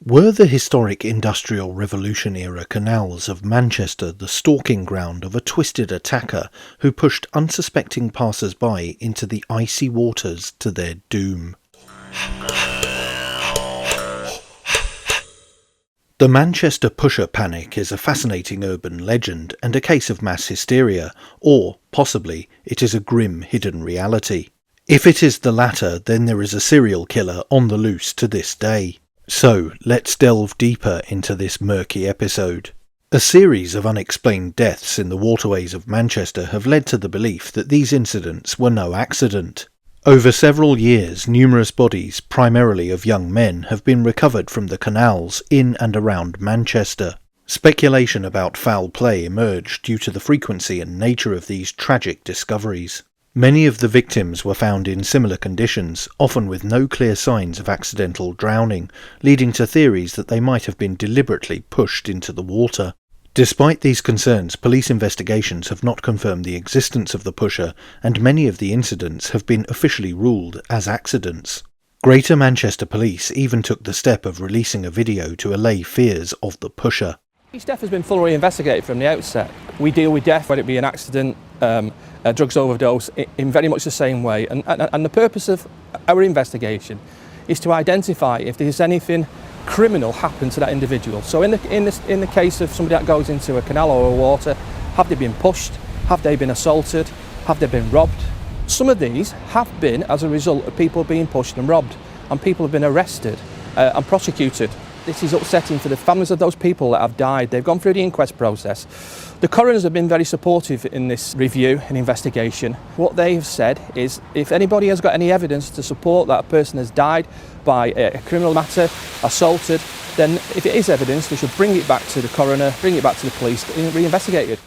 Were the historic Industrial Revolution-era canals of Manchester the stalking ground of a twisted attacker who pushed unsuspecting passers-by into the icy waters to their doom? The Manchester Pusher panic is a fascinating urban legend and a case of mass hysteria, or, possibly, it is a grim hidden reality. If it is the latter, then there is a serial killer on the loose to this day. So, let's delve deeper into this murky episode. A series of unexplained deaths in the waterways of Manchester have led to the belief that these incidents were no accident. Over several years, numerous bodies, primarily of young men, have been recovered from the canals in and around Manchester. Speculation about foul play emerged due to the frequency and nature of these tragic discoveries. Many of the victims were found in similar conditions, often with no clear signs of accidental drowning, leading to theories that they might have been deliberately pushed into the water. Despite these concerns, police investigations have not confirmed the existence of the pusher, and many of the incidents have been officially ruled as accidents. Greater Manchester Police even took the step of releasing a video to allay fears of the pusher. Each death has been thoroughly investigated from the outset. We deal with death, whether it be an accident, a drugs overdose, in very much the same way. And the purpose of our investigation is to identify if there's anything criminal happened to that individual. So in the case of somebody that goes into a canal or a water, have they been pushed? Have they been assaulted? Have they been robbed? Some of these have been as a result of people being pushed and robbed, and people have been arrested and prosecuted. This is upsetting for the families of those people that have died. They've gone through the inquest process. The coroners have been very supportive in this review and investigation. What they have said is if anybody has got any evidence to support that a person has died by a criminal matter, assaulted, then if it is evidence, they should bring it back to the coroner, bring it back to the police and re-investigate it.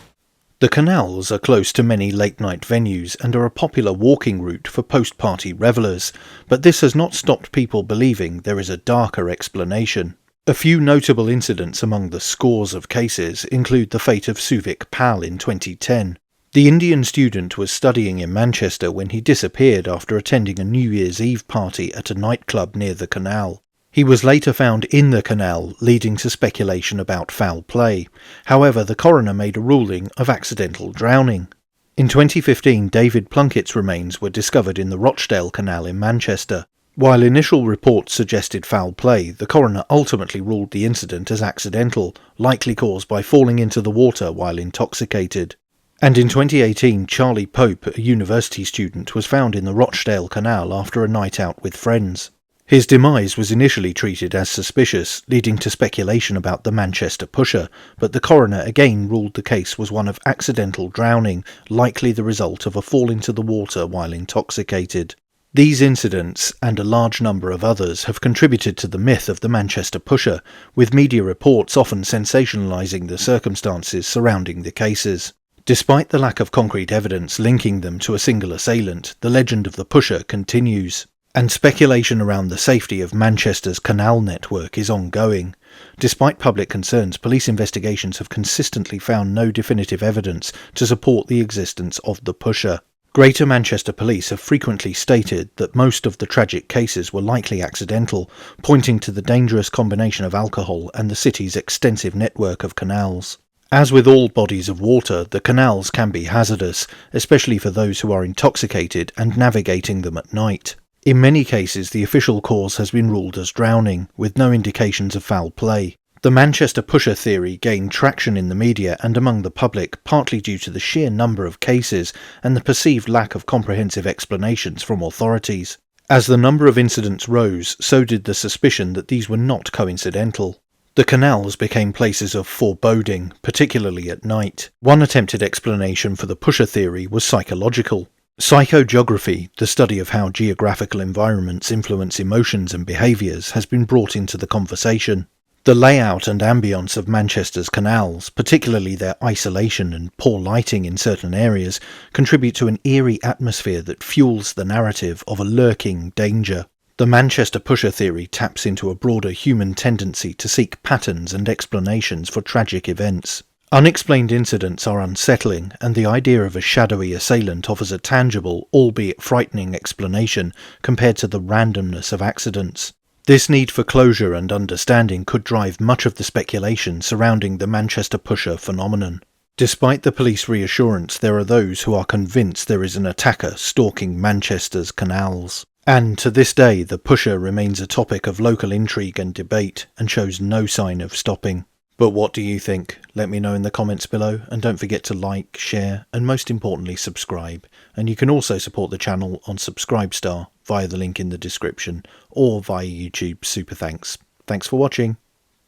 The canals are close to many late-night venues and are a popular walking route for post-party revellers, but this has not stopped people believing there is a darker explanation. A few notable incidents among the scores of cases include the fate of Suvik Pal in 2010. The Indian student was studying in Manchester when he disappeared after attending a New Year's Eve party at a nightclub near the canal. He was later found in the canal, leading to speculation about foul play. However, the coroner made a ruling of accidental drowning. In 2015, David Plunkett's remains were discovered in the Rochdale Canal in Manchester. While initial reports suggested foul play, the coroner ultimately ruled the incident as accidental, likely caused by falling into the water while intoxicated. And in 2018, Charlie Pope, a university student, was found in the Rochdale Canal after a night out with friends. His demise was initially treated as suspicious, leading to speculation about the Manchester Pusher, but the coroner again ruled the case was one of accidental drowning, likely the result of a fall into the water while intoxicated. These incidents, and a large number of others, have contributed to the myth of the Manchester Pusher, with media reports often sensationalising the circumstances surrounding the cases. Despite the lack of concrete evidence linking them to a single assailant, the legend of the Pusher continues, and speculation around the safety of Manchester's canal network is ongoing. Despite public concerns, police investigations have consistently found no definitive evidence to support the existence of the Pusher. Greater Manchester Police have frequently stated that most of the tragic cases were likely accidental, pointing to the dangerous combination of alcohol and the city's extensive network of canals. As with all bodies of water, the canals can be hazardous, especially for those who are intoxicated and navigating them at night. In many cases, the official cause has been ruled as drowning, with no indications of foul play. The Manchester Pusher theory gained traction in the media and among the public partly due to the sheer number of cases and the perceived lack of comprehensive explanations from authorities. As the number of incidents rose, so did the suspicion that these were not coincidental. The canals became places of foreboding, particularly at night. One attempted explanation for the Pusher theory was psychological. Psychogeography, the study of how geographical environments influence emotions and behaviours, has been brought into the conversation. The layout and ambience of Manchester's canals, particularly their isolation and poor lighting in certain areas, contribute to an eerie atmosphere that fuels the narrative of a lurking danger. The Manchester Pusher theory taps into a broader human tendency to seek patterns and explanations for tragic events. Unexplained incidents are unsettling, and the idea of a shadowy assailant offers a tangible, albeit frightening explanation compared to the randomness of accidents. This need for closure and understanding could drive much of the speculation surrounding the Manchester Pusher phenomenon. Despite the police reassurance, there are those who are convinced there is an attacker stalking Manchester's canals. And to this day, the Pusher remains a topic of local intrigue and debate, and shows no sign of stopping. But what do you think? Let me know in the comments below, and don't forget to like, share, and most importantly subscribe. And you can also support the channel on Subscribestar via the link in the description, or via YouTube Super Thanks. Thanks for watching.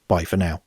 Bye for now.